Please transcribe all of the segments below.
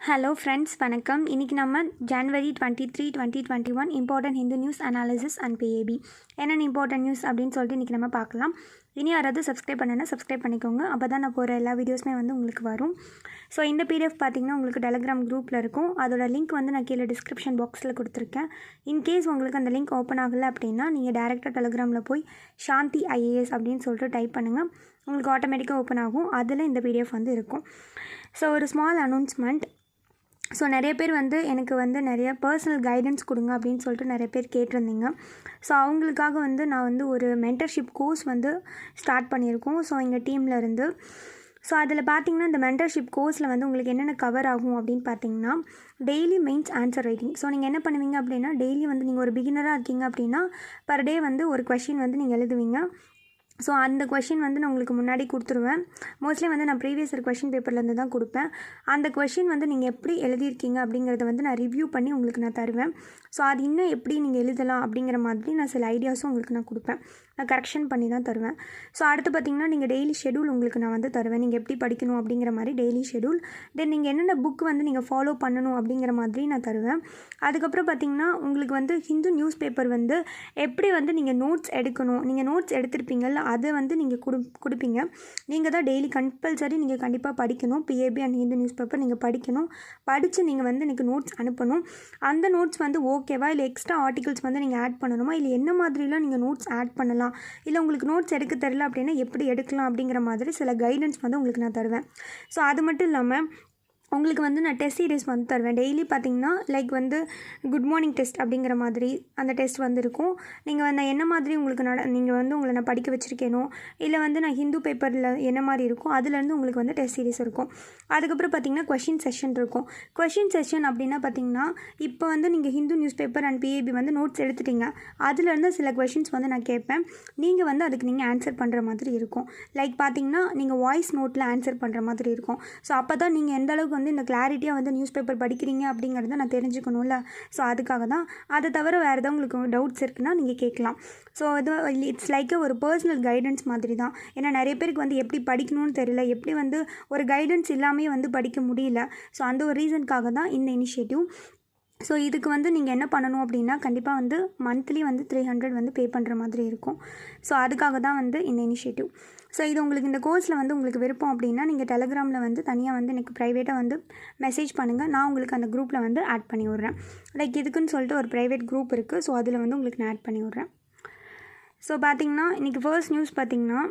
Hello friends, வணக்கம். இன்றைக்கி நம்ம January 23, 2021 important Hindu news analysis and PAP என்னென்ன இம்பார்ட்டன்ட் நியூஸ் அப்படின்னு சொல்லிட்டு இன்றைக்கி நம்ம பார்க்கலாம். இனி யாராவது சப்ஸ்கிரைப் பண்ணனா சப்ஸ்கிரைப் பண்ணிக்கோங்க. அப்போ தான் நான் போகிற எல்லா வீடியோஸுமே வந்து உங்களுக்கு வரும். ஸோ இந்த பிடிஎஃப் பார்த்திங்கன்னா உங்களுக்கு டெலகிராம் குரூப்பில் இருக்கும். அதோட லிங்க் வந்து நான் கீழே டிஸ்கிரிப்ஷன் பாக்ஸில் கொடுத்துருக்கேன். இன்கேஸ் உங்களுக்கு அந்த லிங்க் ஓப்பன் ஆகலை அப்படின்னா நீங்கள் டேரெக்டாக டெலகிராமில் போய் சாந்தி ஐஏஎஸ் அப்படின்னு சொல்லிட்டு டைப் பண்ணுங்கள். உங்களுக்கு ஆட்டோமேட்டிக்காக ஓப்பன் ஆகும். அதில் இந்த பிடிஎஃப் வந்து இருக்கும். ஸோ ஒரு ஸ்மால் அனௌன்ஸ்மெண்ட். ஸோ நிறைய பேர் வந்து எனக்கு வந்து நிறைய பர்சனல் கைடன்ஸ் கொடுங்க அப்படின்னு சொல்லிட்டு நிறைய பேர் கேட்டிருந்தீங்க. ஸோ அவங்களுக்காக வந்து நான் வந்து ஒரு மென்டர்ஷிப் கோர்ஸ் வந்து ஸ்டார்ட் பண்ணியிருக்கோம். ஸோ எங்கள் டீமில் இருந்து. ஸோ அதில் பார்த்திங்கன்னா இந்த மென்டர்ஷிப் கோர்ஸில் வந்து உங்களுக்கு என்னென்ன கவர் ஆகும் அப்படின்னு பார்த்தீங்கன்னா daily mains answer writing. So நீங்கள் என்ன பண்ணுவீங்க அப்படின்னா டெய்லி வந்து நீங்கள் ஒரு பிகினராக இருக்கீங்க அப்படின்னா பர் டே வந்து ஒரு கொஷின் வந்து நீங்கள் எழுதுவீங்க. ஸோ அந்த கொஷின் வந்து நான் உங்களுக்கு முன்னாடி கொடுத்துருவேன். மோஸ்ட்லி வந்து நான் ப்ரீவியஸ் இயர் கொஷின் பேப்பர்லேருந்து தான் கொடுப்பேன். அந்த கொஷின் வந்து நீங்கள் எப்படி எழுதியிருக்கீங்க அப்படிங்கிறத வந்து நான் ரிவ்யூ பண்ணி உங்களுக்கு நான் தருவேன். ஸோ அது இன்னும் எப்படி நீங்கள் எழுதலாம் அப்படிங்கிற மாதிரி நான் சில ஐடியாஸும் உங்களுக்கு நான் கொடுப்பேன். நான் கரெக்ஷன் பண்ணி தான் தருவேன். ஸோ அடுத்து பார்த்திங்கன்னா நீங்கள் டெய்லி ஷெடியூல் உங்களுக்கு நான் வந்து தருவேன். நீங்கள் எப்படி படிக்கணும் அப்படிங்கிற மாதிரி டெய்லி ஷெடியூல். தென் நீங்கள் என்னென்ன புக் வந்து நீங்கள் ஃபாலோ பண்ணணும் அப்படிங்கிற மாதிரி நான் தருவேன். அதுக்கப்புறம் பார்த்திங்கன்னா உங்களுக்கு வந்து ஹிந்து நியூஸ் பேப்பர் வந்து எப்படி வந்து நீங்கள் நோட்ஸ் எடுக்கணும். நீங்கள் நோட்ஸ் எடுத்திருப்பீங்கள்ல அதை வந்து நீங்கள் கொடுப்பீங்க. நீங்கள் தான் டெய்லி கம்பல்சரி நீங்கள் கண்டிப்பாக படிக்கணும். PAP and Hindu news paper நீங்கள் படிக்கணும். படித்து நீங்கள் வந்து எனக்கு நோட்ஸ் அனுப்பணும். அந்த நோட்ஸ் வந்து ஓகேவா இல்லை எக்ஸ்ட்ரா ஆர்டிகல்ஸ் வந்து நீங்கள் ஆட் பண்ணணுமா இல்லை என்ன மாதிரிலாம் நீங்கள் நோட்ஸ் ஆட் பண்ணலாம் இல்லை உங்களுக்கு நோட்ஸ் எடுக்க தெரியல அப்படின்னா எப்படி எடுக்கலாம் அப்படிங்கிற மாதிரி சில கைடன்ஸ் வந்து உங்களுக்கு நான் தருவேன். ஸோ அது மட்டும் இல்லாமல் உங்களுக்கு வந்து நான் டெஸ்ட் சீரிஸ் வந்து தருவேன். டெய்லி பார்த்திங்கன்னா லைக் வந்து குட் மார்னிங் டெஸ்ட் அப்படிங்கிற மாதிரி அந்த டெஸ்ட் வந்து இருக்கும். நீங்கள் வந்து என்ன மாதிரி உங்களுக்கு நீங்கள் வந்து உங்களை நான் படிக்க வச்சுருக்கேனோ இல்லை வந்து நான் ஹிந்து பேப்பரில் என்ன மாதிரி இருக்கும் அதுலேருந்து உங்களுக்கு வந்து டெஸ்ட் சீரிஸ் இருக்கும். அதுக்கப்புறம் பார்த்திங்கன்னா கொஷின் செஷன் இருக்கும். கொஷின் செஷன் அப்படின்னா பார்த்திங்கன்னா இப்போ வந்து நீங்கள் Hindu news paper and PAP வந்து நோட்ஸ் எடுத்துட்டிங்க. அதுலேருந்து சில கொஷின்ஸ் வந்து நான் கேட்பேன். நீங்கள் வந்து அதுக்கு நீங்கள் ஆன்சர் பண்ணுற மாதிரி இருக்கும். லைக் பார்த்திங்கன்னா நீங்கள் வாய்ஸ் நோட்டில் ஆன்சர் பண்ணுற மாதிரி இருக்கும். ஸோ அப்போ தான் நீங்கள் எந்த அளவுக்கு வந்து இந்த கிளாரிட்டியாக வந்து நியூஸ் பேப்பர் படிக்கிறீங்க அப்படிங்கிறத நான் தெரிஞ்சுக்கணும்ல. ஸோ அதுக்காக தான். அதை தவிர வேறு ஏதாவது உங்களுக்கு டவுட்ஸ் இருக்குன்னா நீங்கள் கேட்கலாம். ஸோ இது இட்ஸ் லைக் ஒரு பர்சனல் கைடன்ஸ் மாதிரி தான். ஏன்னா நிறைய பேருக்கு வந்து எப்படி படிக்கணும்னு தெரியல, எப்படி வந்து ஒரு கைடன்ஸ் இல்லாமே வந்து படிக்க முடியல. ஸோ அந்த ஒரு ரீசனுக்காக தான் இந்த இனிஷியேட்டிவ். ஸோ இதுக்கு வந்து நீங்கள் என்ன பண்ணணும் அப்படின்னா கண்டிப்பாக வந்து மந்த்லி வந்து 300 வந்து பே பண்ணுற மாதிரி இருக்கும். ஸோ அதுக்காக தான் வந்து இந்த இனிஷியேட்டிவ். ஸோ இது உங்களுக்கு இந்த கோர்ஸில் வந்து உங்களுக்கு விருப்பம் அப்படின்னா நீங்கள் டெலகிராமில் வந்து தனியாக வந்து எனக்கு ப்ரைவேட்டாக வந்து மெசேஜ் பண்ணுங்கள். நான் உங்களுக்கு அந்த குரூப்பில் வந்து ஆட் பண்ணி விட்றேன். லைக் இதுக்குன்னு சொல்லிட்டு ஒரு ப்ரைவேட் குரூப் இருக்குது. ஸோ அதில் வந்து உங்களுக்கு நான் ஆட் பண்ணி விட்றேன். ஸோ பார்த்திங்கன்னா இன்றைக்கி ஃபர்ஸ்ட் நியூஸ் பார்த்திங்கன்னா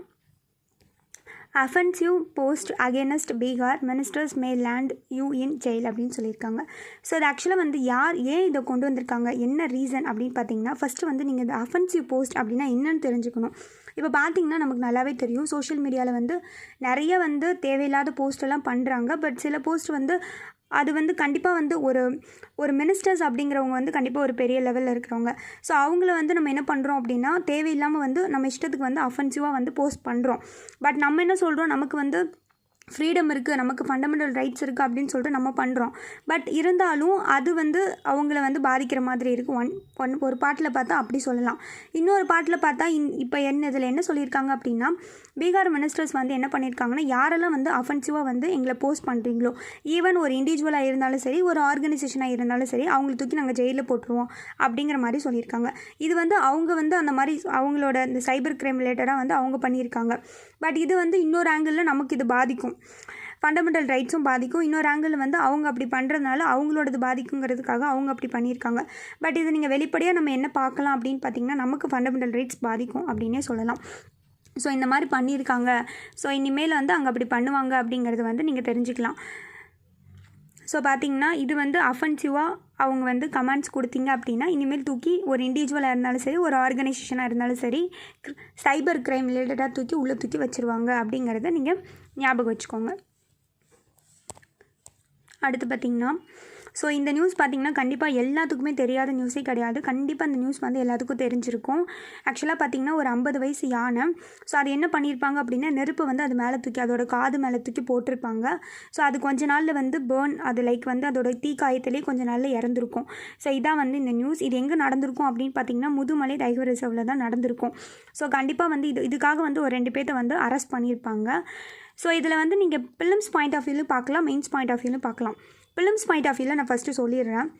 offensive post against Bihar ministers may land you in jail அப்படின்னு சொல்லியிருக்காங்க. ஸோ இது ஆக்சுவலாக வந்து ஏன் இதை கொண்டு வந்திருக்காங்க, என்ன ரீசன் அப்படின்னு பார்த்தீங்கன்னா ஃபஸ்ட்டு வந்து நீங்கள் இந்த அஃபென்சிவ் போஸ்ட் அப்படின்னா என்னென்னு தெரிஞ்சுக்கணும். இப்போ பார்த்திங்கன்னா நமக்கு நல்லாவே தெரியும் சோஷியல் மீடியாவில் வந்து நிறைய வந்து தேவையில்லாத போஸ்ட்டெல்லாம் பண்ணுறாங்க. பட் சில போஸ்ட் வந்து அது வந்து கண்டிப்பாக வந்து ஒரு மினிஸ்டர்ஸ் அப்படிங்கிறவங்க வந்து கண்டிப்பாக ஒரு பெரிய லெவலில் இருக்கிறவங்க. ஸோ அவங்கள வந்து நம்ம என்ன பண்ணுறோம் அப்படின்னா தேவையில்லாமல் வந்து நம்ம இஷ்டத்துக்கு வந்து அஃபென்சிவாக வந்து போஸ்ட் பண்ணுறோம். பட் நம்ம என்ன சொல்கிறோம், நமக்கு வந்து ஃப்ரீடம் இருக்குது, நமக்கு ஃபண்டமெண்டல் ரைட்ஸ் இருக்குது அப்படின்னு சொல்லிட்டு நம்ம பண்ணுறோம். பட் இருந்தாலும் அது வந்து அவங்கள வந்து பாதிக்கிற மாதிரி இருக்குது. ஒரு பாட்டில் பார்த்தா அப்படி சொல்லலாம். இன்னொரு பாட்டில் பார்த்தா இப்போ இதில் என்ன சொல்லியிருக்காங்க அப்படின்னா பீகார் மினிஸ்டர்ஸ் வந்து என்ன பண்ணியிருக்காங்கன்னா யாரெல்லாம் வந்து அஃபென்சிவாக வந்து எங்களை போஸ்ட் பண்ணுறீங்களோ ஈவன் ஒரு இண்டிவிஜுவலாக இருந்தாலும் சரி ஒரு ஆர்கனைசேஷனாக இருந்தாலும் சரி அவங்களை தூக்கி நாங்கள் ஜெயிலில் போட்டுருவோம் அப்படிங்கிற மாதிரி சொல்லியிருக்காங்க. இது வந்து அவங்க வந்து அந்த மாதிரி அவங்களோட இந்த சைபர் கிரைம் ரிலேட்டடாக வந்து அவங்க பண்ணியிருக்காங்க. பட் இது வந்து இன்னொரு ஆங்கிளில் நமக்கு இது பாதிக்கும், ஃபண்டமெண்டல் ரைட்ஸும் பாதிக்கும். இன்னொரு ஆங்கிளில் வந்து அவங்க அப்படி பண்ணுறதுனால அவங்களோடது பாதிக்குங்கிறதுக்காக அவங்க அப்படி பண்ணியிருக்காங்க. பட் இது நீங்கள் வெளிப்படையாக நம்ம என்ன பார்க்கலாம் அப்படின்னு பார்த்திங்கன்னா நமக்கு ஃபண்டமெண்டல் ரைட்ஸ் பாதிக்கும் அப்படின்னே சொல்லலாம். ஸோ இந்த மாதிரி பண்ணியிருக்காங்க. ஸோ இனிமேல் வந்து அங்கே அப்படி பண்ணுவாங்க அப்படிங்கிறது வந்து நீங்கள் தெரிஞ்சுக்கலாம். ஸோ பார்த்திங்கன்னா இது வந்து அஃபென்சிவாக அவங்க வந்து கமெண்ட்ஸ் கொடுத்தீங்க அப்படின்னா இனிமேல் தூக்கி ஒரு இண்டிவிஜுவலாக இருந்தாலும் சரி ஒரு ஆர்கனைசேஷனாக இருந்தாலும் சரி சைபர் கிரைம் ரிலேட்டடாக தூக்கி உள்ளே தூக்கி வச்சுருவாங்க அப்படிங்கிறத நீங்கள் ஞாபகம் வச்சுக்கோங்க. அடுத்து பார்த்திங்கன்னா ஸோ இந்த நியூஸ் பார்த்திங்கன்னா கண்டிப்பாக எல்லாத்துக்குமே தெரியாத நியூஸே கிடையாது. கண்டிப்பாக அந்த நியூஸ் வந்து எல்லாத்துக்கும் தெரிஞ்சிருக்கும். ஆக்சுவலாக பார்த்திங்கன்னா ஒரு 50 வயசு யானை. ஸோ அது என்ன பண்ணியிருப்பாங்க அப்படின்னா நெருப்பு வந்து அது மேலே தூக்கி அதோட காது மேலே தூக்கி போட்டிருப்பாங்க. ஸோ அது கொஞ்ச நாளில் வந்து அது லைக் வந்து அதோட தீக்காயத்திலே கொஞ்ச நாளில் இறந்துருக்கும். ஸோ இதான் வந்து இந்த நியூஸ். இது எங்கே நடந்திருக்கும் அப்படின்னு பார்த்திங்கன்னா முதுமலை டைகர் ரிசர்வில் தான் நடந்திருக்கும். ஸோ கண்டிப்பாக வந்து இதுக்காக வந்து ஒரு 2 பேர்த்த வந்து அரெஸ்ட் பண்ணியிருப்பாங்க. ஸோ இதில் வந்து நீங்கள் ப்ரிலிம்ஸ் பாயிண்ட் ஆஃப் வியூவில் பார்க்கலாம், மெயின்ஸ் பாயிண்ட் ஆஃப் வியூவில் பார்க்கலாம். ப்ரிலிம்ஸ் பாயிண்ட் ஆஃப் வியூவில் நான் ஃபஸ்ட்டு சொல்லிடுறேன்.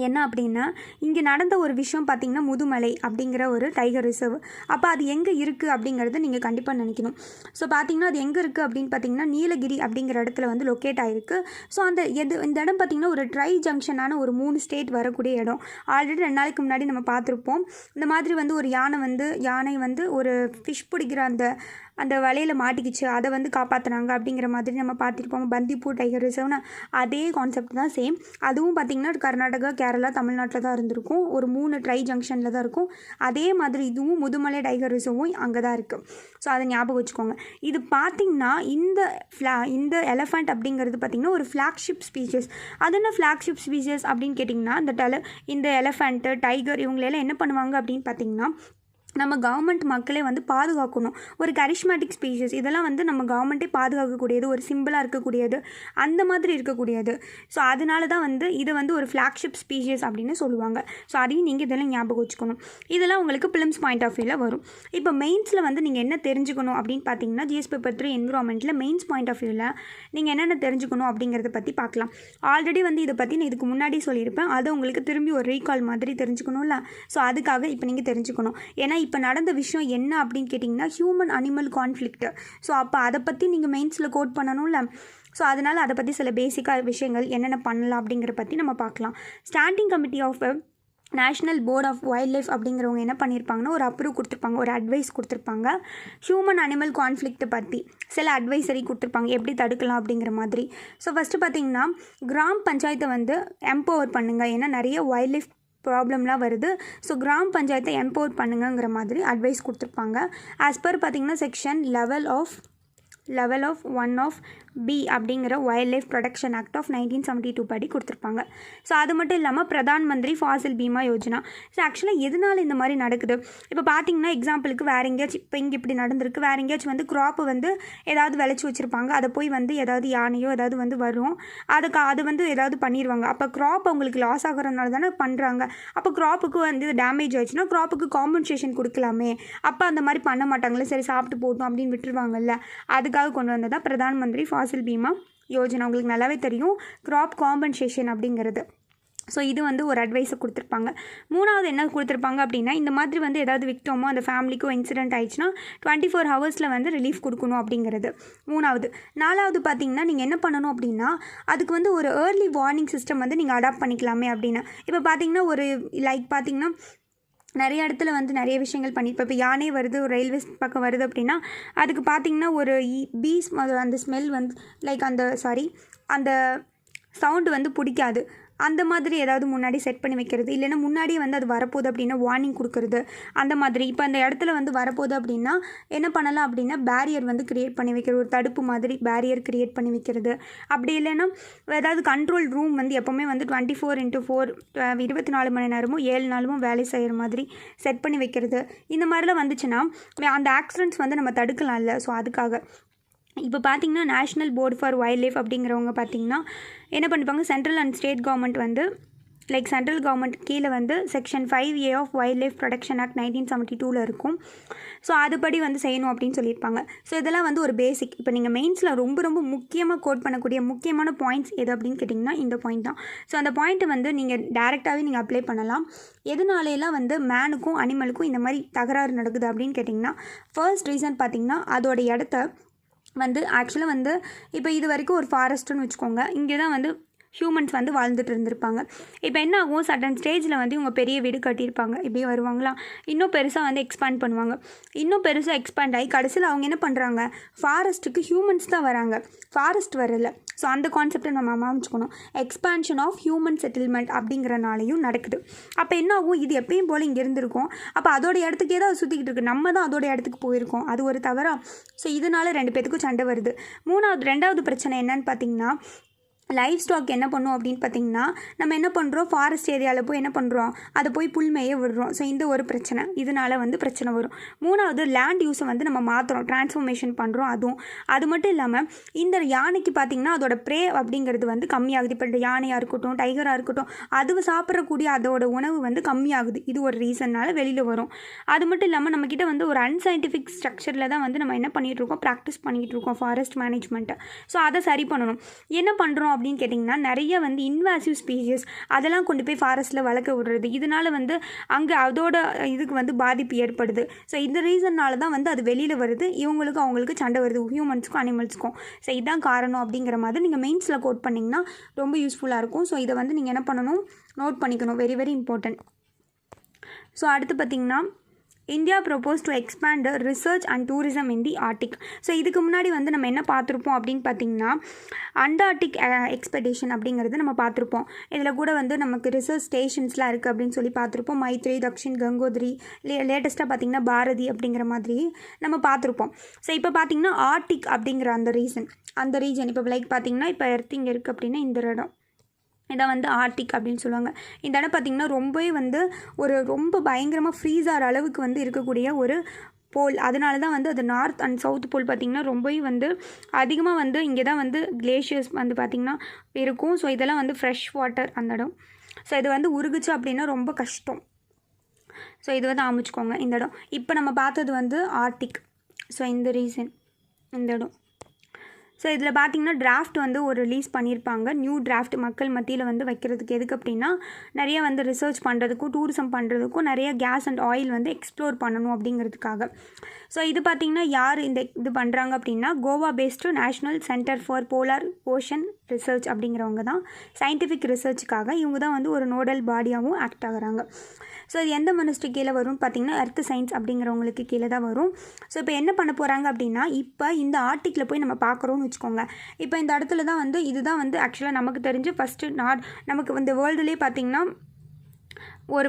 என்ன அப்படின்னா, இங்கே நடந்த ஒரு விஷயம் பார்த்திங்கன்னா முதுமலை அப்படிங்கிற ஒரு டைகர் ரிசர்வ். அப்போ அது எங்கே இருக்குது அப்படிங்கிறத நீங்கள் கண்டிப்பாக நினைக்கணும். ஸோ பார்த்திங்கன்னா அது எங்கே இருக்குது அப்படின்னு பார்த்திங்கன்னா நீலகிரி அப்படிங்கிற இடத்துல வந்து லொக்கேட் ஆகிருக்கு. ஸோ இந்த இடம் பார்த்திங்கன்னா ஒரு ட்ரை ஜங்ஷனான ஒரு 3 ஸ்டேட் வரக்கூடிய இடம். ஆல்ரெடி 2 நாளைக்கு முன்னாடி நம்ம பார்த்துருப்போம். இந்த மாதிரி வந்து ஒரு யானை வந்து ஒரு ஃபிஷ் பிடிக்கிற அந்த வலையில் மாட்டிக்கிச்சு, அதை வந்து காப்பாற்றுனாங்க அப்படிங்கிற மாதிரி நம்ம பார்த்துருப்போம். பந்திப்பூர் டைகர் ரிசர்வ்னு அதே கான்செப்ட் தான் சேம். அதுவும் பார்த்திங்கன்னா கர்நாடகா, கேரளா, தமிழ்நாட்டில் தான் இருந்திருக்கும். ஒரு 3 ட்ரை ஜங்ஷனில் தான் இருக்கும். அதே மாதிரி இதுவும் முதுமலை டைகர் ரிசர்வும் அங்கே தான் இருக்குது. ஸோ அதை ஞாபகம் வச்சுக்கோங்க. இது பார்த்திங்கன்னா இந்த எலஃபண்ட் அப்படிங்கிறது பார்த்திங்கன்னா ஒரு ஃப்ளாக்ஷிப் ஸ்பீஷஸ். அது என்ன ஃப்ளாக்ஷிப் ஸ்பீஷஸ் அப்படின்னு கேட்டிங்கன்னா, இந்த எலஃபண்ட்டு, டைகர் இவங்களெல்லாம் என்ன பண்ணுவாங்க அப்படின்னு பார்த்திங்கன்னா, நம்ம கவர்மெண்ட் மக்களே வந்து பாதுகாக்கணும். ஒரு கரிஷ்மேட்டிக் ஸ்பீஷஸ், இதெல்லாம் வந்து நம்ம கவர்மெண்ட்டே பாதுகாக்கக்கூடியது, ஒரு சிம்பிளாக இருக்கக்கூடியது, அந்த மாதிரி இருக்கக்கூடியது. ஸோ அதனால தான் வந்து இதை வந்து ஒரு ஃப்ளாக்ஷிப் ஸ்பீஷஸ் அப்படின்னு சொல்லுவாங்க. ஸோ அதையும் நீங்கள் இதெல்லாம் ஞாபகம் வச்சுக்கணும். இதெல்லாம் உங்களுக்கு ப்ரிலிம்ஸ் பாயிண்ட் ஆஃப் வியூவில் வரும். இப்போ மெயின்ஸில் வந்து நீங்கள் என்ன தெரிஞ்சுக்கணும் அப்படின்னு பார்த்தீங்கன்னா, ஜிஎஸ் பேப்பர் 3 என்விரான்மெண்ட்டில் மெயின்ஸ் பாயிண்ட் ஆஃப் வியூவில் நீங்கள் என்னென்ன தெரிஞ்சுக்கணும் அப்படிங்கிறத பற்றி பார்க்கலாம். ஆல்ரெடி வந்து இதை பற்றி நான் இதுக்கு முன்னாடி சொல்லியிருப்பேன். அதை உங்களுக்கு திரும்பி ஒரு ரீகால் மாதிரி தெரிஞ்சுக்கணும்ல. ஸோ அதுக்காக இப்போ நீங்கள் தெரிஞ்சுக்கணும். ஏன்னா இப்போ நடந்த விஷயம் என்ன அப்படின்னு கேட்டிங்கன்னா, ஹியூமன் அனிமல் கான்ஃப்ளிக்ட். ஸோ அப்போ அதை பற்றி நீங்கள் மெயின்ஸில் கோட் பண்ணணும்ல. ஸோ அதனால் அதை பற்றி சில பேசிக்காக விஷயங்கள் என்னென்ன பண்ணலாம் அப்படிங்கிற பற்றி நம்ம பார்க்கலாம். Standing committee of national board of wild life அப்படிங்கிறவங்க என்ன பண்ணியிருப்பாங்கன்னா, ஒரு அப்ரூவ் கொடுத்துருப்பாங்க, ஒரு அட்வைஸ் கொடுத்துருப்பாங்க. ஹியூமன் அனிமல் கான்ஃப்ளிக்ட்டை பற்றி சில அட்வைசரி கொடுத்துருப்பாங்க, எப்படி தடுக்கலாம் அப்படிங்கிற மாதிரி. ஸோ ஃபஸ்ட்டு பார்த்திங்கன்னா, கிராம் பஞ்சாயத்தை வந்து எம்பவர் பண்ணுங்கள். ஏன்னா நிறைய வைல்ட் லைஃப் ப்ராப்ளம்லாம் வருது. ஸோ கிராம் பஞ்சாயத்தை எம்பவர் பண்ணுங்கிற மாதிரி அட்வைஸ் கொடுத்துருப்பாங்க. ஆஸ் பர் பார்த்திங்கன்னா section level of 1 of B அப்படிங்கிற wild life protection act of 1972 படி கொடுத்துருப்பாங்க. ஸோ அது மட்டும் இல்லாமல் பிரதான் மந்திரி ஃபாசில் பீமா யோஜனா. ஸோ ஆக்சுவலாக எதனால் இந்த மாதிரி நடக்குது, இப்போ பார்த்திங்கன்னா எக்ஸாம்பிளுக்கு வேறு எங்கேயாச்சும் இப்போ இங்கே இப்படி நடந்திருக்கு, வேறு எங்கேயாச்சும் வந்து க்ராப்பை வந்து ஏதாவது விளைச்சி வச்சுருப்பாங்க, அதை போய் வந்து ஏதாவது யானையோ ஏதாவது வந்து வரும், அது வந்து ஏதாவது பண்ணிடுவாங்க. அப்போ க்ராப் அவங்களுக்கு லாஸ் ஆகிறதுனால தானே பண்ணுறாங்க. அப்போ க்ராப்புக்கு வந்து டேமேஜ் ஆயிடுச்சுன்னா க்ராப்புக்கு காம்பன்சேஷன் கொடுக்கலாமே. அப்போ அந்த மாதிரி பண்ண மாட்டாங்களே, சரி சாப்பிட்டு போட்டோம் அப்படின்னு விட்டுருவாங்கல்ல. அதுக்காக கொண்டு வந்ததான் பிரதான் மந்திரி ஃபாசில் பீமா யோஜனா. உங்களுக்கு நல்லாவே தெரியும் க்ராப் காம்பன்சேஷன் அப்படிங்கிறது. ஸோ இது வந்து ஒரு அட்வைஸை கொடுத்துருப்பாங்க. 3வது என்ன கொடுத்துருப்பாங்க அப்படின்னா, இந்த மாதிரி வந்து ஏதாவது விக்டமோ அந்த ஃபேமிலிக்கோ இன்சிடென்ட் ஆயிடுச்சுன்னா 24 ஹவர்ஸில் வந்து ரிலீஃப் கொடுக்கணும் அப்படிங்கிறது 3வது. 4வது பார்த்திங்கன்னா, நீங்கள் என்ன பண்ணணும் அப்படின்னா, அதுக்கு வந்து ஒரு ஏர்லி வார்னிங் சிஸ்டம் வந்து நீங்கள் அடாப்ட் பண்ணிக்கலாமே அப்படின்னு. இப்போ பார்த்திங்கன்னா ஒரு பார்த்திங்கன்னா நிறைய இடத்துல வந்து நிறைய விஷயங்கள் பண்ணியிருப்போம். இப்போ யானை வருது, ஒரு ரயில்வே பக்கம் வருது அப்படின்னா, அதுக்கு பார்த்திங்கன்னா ஒரு பீஸ் அந்த ஸ்மெல் வந்து அந்த சவுண்டு வந்து பிடிக்காது. அந்த மாதிரி ஏதாவது முன்னாடி செட் பண்ணி வைக்கிறது, இல்லைன்னா முன்னாடியே வந்து அது வரப்போகுது அப்படின்னா வார்னிங் கொடுக்குறது. அந்த மாதிரி இப்போ அந்த இடத்துல வந்து வரப்போகுது அப்படின்னா என்ன பண்ணலாம் அப்படின்னா, பேரியர் வந்து க்ரியேட் பண்ணி வைக்கிறது, ஒரு தடுப்பு மாதிரி பேரியர் க்ரியேட் பண்ணி வைக்கிறது. அப்படி இல்லைன்னா ஏதாவது கண்ட்ரோல் ரூம் வந்து எப்போவுமே வந்து 24x4 24 மணி நேரமும் 7 நாளும் வேலை செய்கிற மாதிரி செட் பண்ணி வைக்கிறது. இந்த மாதிரிலாம் வந்துச்சுன்னா அந்த ஆக்சிடென்ட்ஸ் வந்து நம்ம தடுக்கலாம்ல. ஸோ அதுக்காக இப்போ பார்த்திங்கன்னா national board for wild life அப்படிங்கிறவங்க பார்த்திங்கன்னா என்ன பண்ணிப்பாங்க, சென்ட்ரல் அண்ட் ஸ்டேட் கவர்மெண்ட் வந்து சென்ட்ரல் கவர்மெண்ட் கீழே வந்து section 5A of wild life protection act 1972 இருக்கும். ஸோ அதுபடி வந்து செய்யணும் அப்படின்னு சொல்லியிருப்பாங்க. ஸோ இதெல்லாம் வந்து ஒரு பேசிக். இப்போ நீங்கள் மெயின்ஸில் ரொம்ப ரொம்ப முக்கியமாக கோட் பண்ணக்கூடிய முக்கியமான பாயிண்ட்ஸ் எது அப்படின்னு கேட்டிங்கன்னா இந்த பாயிண்ட் தான். ஸோ அந்த பாயிண்ட்டை வந்து நீங்கள் டேரெக்டாகவே நீங்கள் அப்ளை பண்ணலாம். எதனாலலாம் வந்து மேனுக்கும் அனிமலுக்கும் இந்த மாதிரி தகராறு நடக்குது அப்படின்னு கேட்டிங்கன்னா, ஃபர்ஸ்ட் ரீசன் பார்த்திங்கன்னா அதோட இடத்த வந்து ஆக்சுவலாக வந்து இப்போ இது வரைக்கும் ஒரு ஃபாரஸ்ட்டுன்னு வச்சுக்கோங்க, இங்கே தான் வந்து ஹியூமன்ஸ் வந்து வாழ்ந்துட்டு இருந்திருப்பாங்க. இப்போ என்ன ஆகும், சடன் ஸ்டேஜில் வந்து இவங்க பெரிய வீடு கட்டியிருப்பாங்க, இப்படியே வருவாங்களா, இன்னும் பெருசாக வந்து எக்ஸ்பேண்ட் பண்ணுவாங்க, இன்னும் பெருசாக எக்ஸ்பேண்ட் ஆகி கடைசியில் அவங்க என்ன பண்ணுறாங்க, ஃபாரஸ்ட்டுக்கு ஹியூமன்ஸ் தான் வராங்க, ஃபாரஸ்ட் வரல. ஸோ அந்த கான்செப்டை நம்ம அமைச்சுக்கணும். எக்ஸ்பேன்ஷன் ஆஃப் ஹியூமன் செட்டில்மெண்ட் அப்படிங்கிறனாலையும் நடக்குது. அப்போ என்ன ஆகும், இது எப்பயும் போல் இங்கே இருந்திருக்கும், அப்போ அதோட இடத்துக்கே தான் சுற்றிக்கிட்டு இருக்குது, நம்ம தான் அதோட இடத்துக்கு போயிருக்கோம், அது ஒரு தவறா. ஸோ இதனால் 2 பேத்துக்கும் சண்டை வருது. 2வது பிரச்சனை என்னன்னு பார்த்திங்கன்னா, லைஃப் ஸ்டாக் என்ன பண்ணும் அப்படின்னு பார்த்திங்கன்னா, நம்ம என்ன பண்ணுறோம், ஃபாரஸ்ட் ஏரியாவில் போய் என்ன பண்ணுறோம், அதை போய் புல்மேய விடுறோம். ஸோ இந்த ஒரு பிரச்சனை, இதனால் வந்து பிரச்சனை வரும். 3வது லேண்ட் யூஸை வந்து நம்ம மாற்றுறோம், ட்ரான்ஸ்ஃபர்மேஷன் பண்ணுறோம். அது மட்டும் இல்லாமல் இந்த யானைக்கு பார்த்திங்கன்னா அதோட ப்ரே அப்படிங்கிறது வந்து கம்மியாகுது. இப்போ யானையாக இருக்கட்டும், டைகராக இருக்கட்டும், அது சாப்பிடக்கூடிய அதோட உணவு வந்து கம்மியாகுது. இது ஒரு ரீசன்னால் வெளியில் வரும். அது மட்டும் இல்லாமல் நம்மக்கிட்ட வந்து ஒரு அன்சைன்டிஃபிக் ஸ்ட்ரக்சரில் தான் வந்து நம்ம என்ன பண்ணிகிட்ருக்கோம், ப்ராக்டிஸ் பண்ணிகிட்டு இருக்கோம் ஃபாரஸ்ட் மேனேஜ்மெண்ட்டை. ஸோ அதை சரி பண்ணணும். என்ன பண்ணுறோம் அப்படின்னு கேட்டிங்கன்னா, நிறைய வந்து இன்வாசிவ் ஸ்பீஷிஸ் அதெல்லாம் கொண்டு போய் ஃபாரஸ்ட்டில் வளர்க்க விடுறது. இதனால் வந்து அங்கே அதோட இதுக்கு வந்து பாதிப்பு ஏற்படுது. ஸோ இந்த ரீசன்னால தான் வந்து அது வெளியில் வருது. இவங்களுக்கும் அவங்களுக்கு சண்டை வருது, ஹியூமன்ஸுக்கும் அனிமல்ஸுக்கும். ஸோ இதுதான் காரணம் அப்படிங்கிற மாதிரி நீங்கள் மெயின்ஸில் கோட் பண்ணிங்கன்னா ரொம்ப யூஸ்ஃபுல்லாக இருக்கும். ஸோ இதை வந்து நீங்கள் என்ன பண்ணணும், நோட் பண்ணிக்கணும். Very very important. ஸோ அடுத்து பார்த்திங்கன்னா, India propose to expand research and tourism in the Arctic. So இதுக்கு முன்னாடி வந்து நம்ம என்ன பார்த்துருப்போம் அப்படின்னு பார்த்திங்கன்னா, அண்டார்டிக் எக்ஸ்பெடிஷன் அப்படிங்கிறது நம்ம பார்த்துருப்போம். இதில் கூட வந்து நமக்கு ரிசர்ச் ஸ்டேஷன்ஸ்லாம் இருக்குது அப்படின்னு சொல்லி பார்த்துருப்போம். மைத்ரி, தக்ஷின், கங்கோத்ரி, லேட்டஸ்ட்டாக பார்த்திங்கன்னா பாரதி அப்படிங்கிற மாதிரி நம்ம பார்த்துருப்போம். ஸோ இப்போ பார்த்திங்கன்னா ஆர்டிக் அப்படிங்கிற அந்த ரீஜன் இப்போ லைக் பார்த்திங்கன்னா இப்போ எர்த் இங்கே இருக்குது அப்படின்னா இந்த இடம் இதை வந்து ஆர்டிக் அப்படின்னு சொல்லுவாங்க. இந்த இடம் பார்த்திங்கன்னா ரொம்பவே வந்து ரொம்ப பயங்கரமாக ஃப்ரீஸ் ஆகிற அளவுக்கு வந்து இருக்கக்கூடிய ஒரு போல். அதனால தான் வந்து அது நார்த் அண்ட் சவுத் போல் பார்த்திங்கன்னா ரொம்பவே வந்து அதிகமாக வந்து இங்கே தான் வந்து கிளேஷியர்ஸ் வந்து பார்த்திங்கன்னா இருக்கும். ஸோ இதெல்லாம் வந்து ஃப்ரெஷ் வாட்டர் அந்த இடம். ஸோ இது வந்து உருகுச்சு அப்படின்னா ரொம்ப கஷ்டம். ஸோ இது வந்து ஆரம்பிச்சுக்கோங்க இந்த இடம். இப்போ நம்ம பார்த்தது வந்து ஆர்டிக். ஸோ இந்த ரீசன் இந்த இடம். ஸோ இதில் பார்த்திங்கன்னா டிராஃப்ட் வந்து ஒரு ரிலீஸ் பண்ணியிருப்பாங்க. நியூ டிராஃப்ட் மக்கள் மத்தியில் வந்து வைக்கிறதுக்கு. எதுக்கு அப்படின்னா, நிறைய வந்து ரிசர்ச் பண்ணுறதுக்கும் டூரிசம் பண்ணுறதுக்கும் நிறைய கேஸ் அண்ட் ஆயில் வந்து எக்ஸ்ப்ளோர் பண்ணணும் அப்படிங்கிறதுக்காக. ஸோ இது பார்த்திங்கன்னா யார் இது பண்ணுறாங்க அப்படின்னா, Goa based national centre for polar ocean research அப்படிங்கிறவங்க தான் சயின்டிஃபிக் ரிசர்ச்சுக்காக இவங்க தான் வந்து ஒரு நோடல் பாடியாகவும் ஆக்ட் ஆகுறாங்க. ஸோ இது எந்த மினிஸ்ட்ரி கீழே வரும் பார்த்திங்கன்னா, எர்த் சயின்ஸ் அப்படிங்கிறவங்களுக்கு கீழே தான் வரும். ஸோ இப்போ என்ன பண்ண போகிறாங்க அப்படின்னா, இப்போ இந்த ஆர்டிக்கில் போய் நம்ம பார்க்குறோன்னு வச்சுக்கோங்க. இப்போ இந்த இடத்துல தான் வந்து இதுதான் வந்து ஆக்சுவலாக நமக்கு தெரிஞ்சு ஃபஸ்ட்டு நமக்கு இந்த வேர்ல்டுலேயே பார்த்திங்கன்னா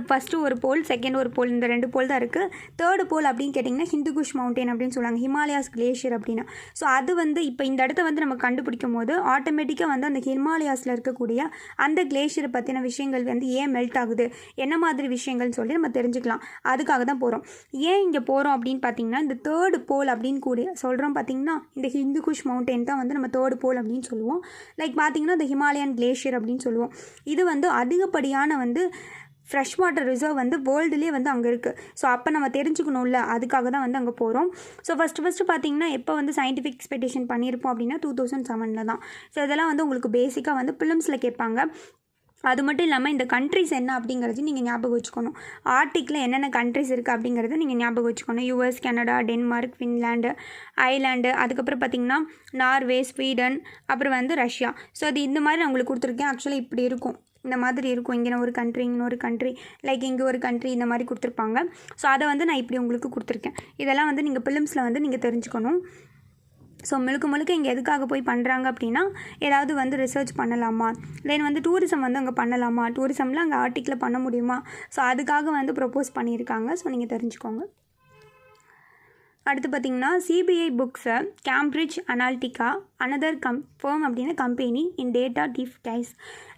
ஃபஸ்ட்டு ஒரு போல், செகண்ட் ஒரு போல், இந்த 2 போல் தான் இருக்குது. தேர்டு போல் அப்படின்னு கேட்டிங்கன்னா ஹிந்துகுஷ் மவுண்டன் அப்படின்னு சொல்லுவாங்க, ஹிமாலயாஸ் கிளேஷியர் அப்படின்னா. ஸோ அது வந்து இப்போ இந்த இடத்த வந்து நம்ம கண்டுபிடிக்கும் போது ஆட்டோமேட்டிக்காக வந்து அந்த ஹிமாலயாஸில் இருக்கக்கூடிய அந்த கிளேஷியரை பற்றின விஷயங்கள் வந்து ஏன் மெல்ட் ஆகுது, என்ன மாதிரி விஷயங்கள்னு சொல்லி நம்ம தெரிஞ்சுக்கலாம். அதுக்காக தான் போகிறோம். ஏன் இங்கே போகிறோம் அப்படின்னு பார்த்திங்கன்னா, இந்த தேர்டு போல் அப்படின்னு கூட சொல்கிறோம் பார்த்திங்கன்னா, இந்த ஹிந்துகுஷ் மவுண்டன் தான் வந்து நம்ம தேர்டு போல் அப்படின்னு சொல்லுவோம். லைக் பார்த்திங்கன்னா இந்த ஹிமாலயன் கிளேஷியர் அப்படின்னு சொல்லுவோம். இது வந்து அதிகப்படியான வந்து ஃப்ரெஷ் வாட்டர் ரிசர்வ் வந்து வேர்ல்டுலேயே வந்து அங்கே இருக்குது. ஸோ அப்போ நம்ம தெரிஞ்சுக்கணும்ல, அதுக்காக தான் வந்து அங்கே போகிறோம். ஸோ ஃபஸ்ட்டு பார்த்திங்கன்னா எப்போ வந்து சயின்டிஃபிக் எக்ஸ்பெடிஷன் பண்ணியிருப்போம் அப்படின்னா 2007 தான். ஸோ இதெல்லாம் வந்து உங்களுக்கு பேசிக்காக வந்து ஃபிலிம்ஸில் கேட்பாங்க. அது மட்டும் இல்லாமல் இந்த கண்ட்ரிஸ் என்ன அப்படிங்கிறது நீங்கள் ஞாபகம் வச்சுக்கணும். ஆர்டிக்கில் என்னென்ன கண்ட்ரிஸ் இருக்குது அப்படிங்கிறத நீங்கள் ஞாபகம் வச்சுக்கணும். US, Canada, Denmark, Finland, island, அதுக்கப்புறம் பார்த்திங்கன்னா நார்வே, ஸ்வீடன், அப்புறம் வந்து ரஷ்யா. ஸோ அது இந்த மாதிரி நான் உங்களுக்கு கொடுத்துருக்கேன். ஆக்சுவலாக இப்படி இருக்கும், இந்த மாதிரி இருக்கும். இங்கே ஒரு கண்ட்ரி, இன்னொரு கண்ட்ரி, லைக் இங்கே ஒரு கண்ட்ரி, இந்த மாதிரி கொடுத்துருப்பாங்க. ஸோ அதை வந்து நான் இப்படி உங்களுக்கு கொடுத்துருக்கேன். இதெல்லாம் வந்து நீங்கள் ஃபிலிம்ஸில் வந்து நீங்கள் தெரிஞ்சுக்கணும். ஸோ முழுக்க இங்கே எதுக்காக போய் பண்ணுறாங்க அப்படின்னா, ஏதாவது வந்து ரிசர்ச் பண்ணலாமா, தென் வந்து டூரிசம் வந்து அங்கே பண்ணலாமா, டூரிசம்லாம் அங்கே ஆர்டிக்கில் பண்ண முடியுமா, ஸோ அதுக்காக வந்து ப்ரொப்போஸ் பண்ணியிருக்காங்க. ஸோ நீங்கள் தெரிஞ்சுக்கோங்க. அடுத்து பார்த்திங்கன்னா, சிபிஐ புக்ஸை கேம்பிரிட்ஜ் அனாலிட்டிகா அனதர் ஃபர்ம் அப்படின்னா கம்பெனி இன் டேட்டா டீஃப் டைஸ்.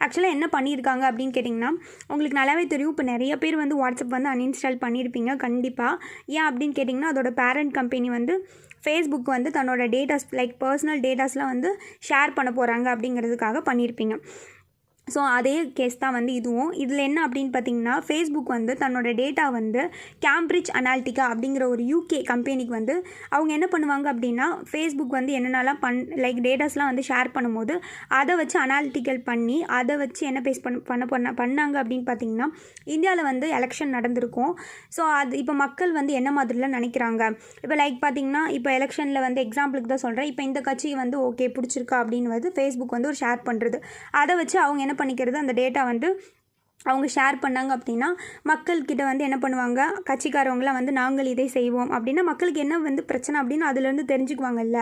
ஆக்சுவலாக என்ன பண்ணியிருக்காங்க அப்படின்னு கேட்டிங்கன்னா, உங்களுக்கு நல்லாவே தெரியும். இப்போ நிறைய பேர் வந்து வாட்ஸ்அப் வந்து அன்இன்ஸ்டால் பண்ணியிருப்பீங்க கண்டிப்பாக. ஏன் அப்படின்னு கேட்டிங்கன்னா, அதோட பேரண்ட் கம்பெனி வந்து ஃபேஸ்புக் வந்து தன்னோட டேட்டாஸ் லைக் பர்சனல் டேட்டாஸ்லாம் வந்து ஷேர் பண்ண போகிறாங்க அப்படிங்கிறதுக்காக பண்ணியிருப்பீங்க. ஸோ அதே கேஸ் தான் வந்து இதுவும். இதில் என்ன அப்படின்னு பார்த்திங்கன்னா, ஃபேஸ்புக் வந்து தன்னோட டேட்டா வந்து கேம்பிரிட்ஜ் அனாலிட்டிகா அப்படிங்கிற ஒரு UK கம்பெனிக்கு வந்து அவங்க என்ன பண்ணுவாங்க அப்படின்னா, ஃபேஸ்புக் வந்து என்னென்னலாம் லைக் டேட்டாஸ்லாம் வந்து ஷேர் பண்ணும்போது அதை வச்சு அனாலிட்டிக்கல் பண்ணி அதை வச்சு என்ன பண்ணாங்க அப்படின்னு பார்த்திங்கன்னா, இந்தியாவில் வந்து எலெக்ஷன் நடந்திருக்கும். ஸோ அது இப்போ மக்கள் வந்து என்ன மாதிரிலாம் நினைக்கிறாங்க, இப்போ லைக் பார்த்திங்கன்னா இப்போ எலெக்ஷனில் வந்து எக்ஸாம்பிளுக்கு தான் சொல்கிறேன், இப்போ இந்த கட்சி வந்து ஓகே பிடிச்சிருக்கா அப்படின்னு வந்து ஃபேஸ்புக் வந்து ஒரு ஷேர் பண்ணுறது, அதை வச்சு அவங்க என்ன பண்ணிக்கிறது, அந்த டேட்டா வந்து அவங்க ஷேர் பண்ணாங்க அப்படின்னா மக்கள்கிட்ட வந்து என்ன பண்ணுவாங்க, கட்சிக்காரவங்களாம் வந்து நாங்கள் இதை செய்வோம் அப்படின்னா மக்களுக்கு என்ன வந்து பிரச்சனை அப்படின்னு அதுலேருந்து தெரிஞ்சுக்குவாங்கல்ல.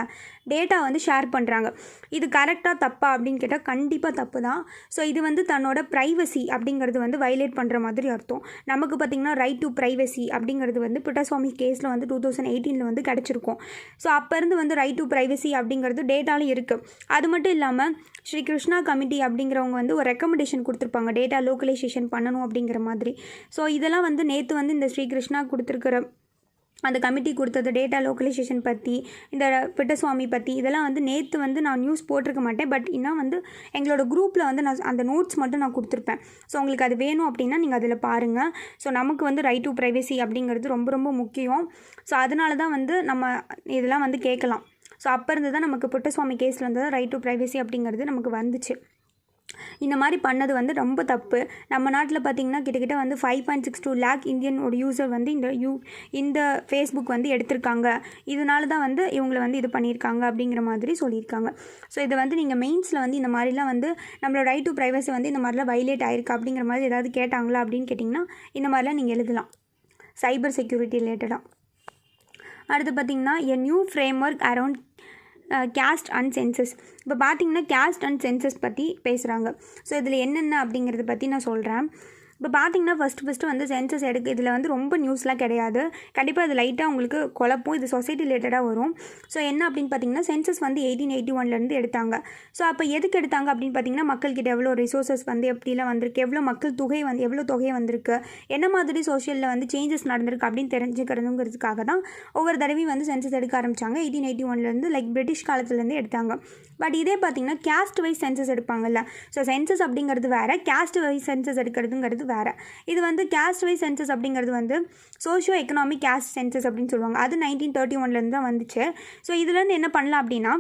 டேட்டா வந்து ஷேர் பண்ணுறாங்க. இது கரெக்டாக தப்பா அப்படின்னு கேட்டால் கண்டிப்பாக தப்பு தான். ஸோ இது வந்து தன்னோட ப்ரைவசி அப்படிங்கிறது வந்து வயலேட் பண்ணுற மாதிரி அர்த்தம். நமக்கு பார்த்திங்கன்னா ரைட் டு ப்ரைவசி அப்படிங்கிறது வந்து புட்டஸ்வாமி கேஸில் வந்து 2018 வந்து கிடச்சிருக்கும். ஸோ அப்போருந்து வந்து ரைட் டு ப்ரைவசி அப்படிங்கிறது டேட்டாலும் இருக்குது. அது மட்டும் இல்லாமல் ஸ்ரீ கிருஷ்ணா கமிட்டி அப்படிங்கிறவங்க வந்து ஒரு ரெக்கமெண்டேஷன் கொடுத்துருப்பாங்க, டேட்டா லோக்கலைசேஷன் பண்ணணும் அப்படிங்கிற மாதிரி. ஸோ இதெல்லாம் வந்து நேற்று வந்து இந்த ஸ்ரீ கிருஷ்ணா கொடுத்துருக்கிற அந்த கமிட்டி கொடுத்தது டேட்டா லோக்கலைசேஷன் பற்றி, இந்த புட்டஸ்வாமி பற்றி இதெல்லாம் வந்து நேற்று வந்து நான் நியூஸ் போட்டிருக்க மாட்டேன். பட் இன்னும் வந்து எங்களோட குரூப்பில் வந்து நான் அந்த நோட்ஸ் மட்டும் நான் கொடுத்துருப்பேன். ஸோ உங்களுக்கு அது வேணும் அப்படின்னா நீங்கள் அதில் பாருங்கள். ஸோ நமக்கு வந்து ரைட் டு ப்ரைவசி அப்படிங்கிறது ரொம்ப ரொம்ப முக்கியம். ஸோ அதனால தான் வந்து நம்ம இதெல்லாம் வந்து கேட்கலாம். ஸோ அப்போ இருந்து தான் நமக்கு புட்டஸ்வாமி கேஸில் வந்து ரைட் டு ப்ரைவசி அப்படிங்கிறது நமக்கு வந்துச்சு. இந்த மாதிரி பண்ணது வந்து ரொம்ப தப்பு. நம்ம நாட்டில் பார்த்திங்கன்னா கிட்டத்தட்ட வந்து 5.62 lakh இந்தியனோட யூசர் வந்து இந்த ஃபேஸ்புக் வந்து எடுத்திருக்காங்க. இதனால தான் வந்து இவங்களை வந்து இது பண்ணியிருக்காங்க அப்படிங்கிற மாதிரி சொல்லியிருக்காங்க. ஸோ இதை வந்து நீங்கள் மெயின்ஸில் வந்து இந்த மாதிரிலாம் வந்து நம்மளோட ரைட் டு ப்ரைவசி வந்து இந்த மாதிரிலாம் வயலேட் ஆயிருக்கு அப்படிங்கிற மாதிரி ஏதாவது கேட்டாங்களா அப்படின்னு கேட்டிங்கன்னா இந்த மாதிரிலாம் நீங்கள் எழுதலாம், சைபர் செக்யூரிட்டி ரிலேட்டடாக. அடுத்து பார்த்திங்கன்னா a new framework around caste and census. இப்போ பார்த்திங்கன்னா கேஸ்ட் அண்ட் சென்சஸ் பற்றி பேசுகிறாங்க. ஸோ இதில் என்னென்ன அப்படிங்கிறத பற்றி நான் சொல்கிறேன். இப்போ பார்த்திங்கன்னா ஃபஸ்ட்டு வந்து சென்சஸ் இதில் வந்து ரொம்ப நியூஸ்லாம் கிடையாது. கண்டிப்பாக இது லைட்டாக உங்களுக்கு குழப்பம். இது சொசைட்டி ரிலேட்டடாக வரும். ஸோ என்ன அப்படின்னு பார்த்திங்கன்னா சென்சஸ் வந்து 1881 எடுத்தாங்க. ஸோ அப்போ எதுக்கு எடுத்தாங்க அப்படின்னு பார்த்திங்கன்னா மக்கள்கிட்ட எவ்வளோ ரிசோர்ஸஸ் வந்து எப்படிலாம் வந்திருக்கு, எவ்வளோ தொகை வந்திருக்கு, என்ன மாதிரி சோஷியலில் வந்து சேஞ்சஸ் நடந்திருக்கு அப்படின்னு தெரிஞ்சுக்கிறதுங்கிறதுக்காக தான் ஒவ்வொரு தடவையும் வந்து சென்சஸ் எடுக்க ஆரம்பித்தாங்க. 1881 லைக் பிரிட்டிஷ் காலத்துலேருந்து எடுத்தாங்க. பட் இதே பார்த்திங்கன்னா கேஸ்ட் வைஸ் சென்சஸ் எடுப்பாங்கல்ல. ஸோ சென்சஸ் அப்படிங்கிறது வேறு, கேஸ்ட் வைஸ் சென்சஸ் எடுக்கிறதுங்கிறது வேறு. இது வந்து கேஸ்ட் வைஸ் சென்சஸ் அப்படிங்கிறது வந்து சோஷியோ எக்கனாமிக் கேஸ்ட் சென்சஸ் அப்படின்னு சொல்லுவாங்க. அது 1931 தான் வந்துச்சு. ஸோ இதுலேருந்து என்ன பண்ணலாம் அப்படின்னா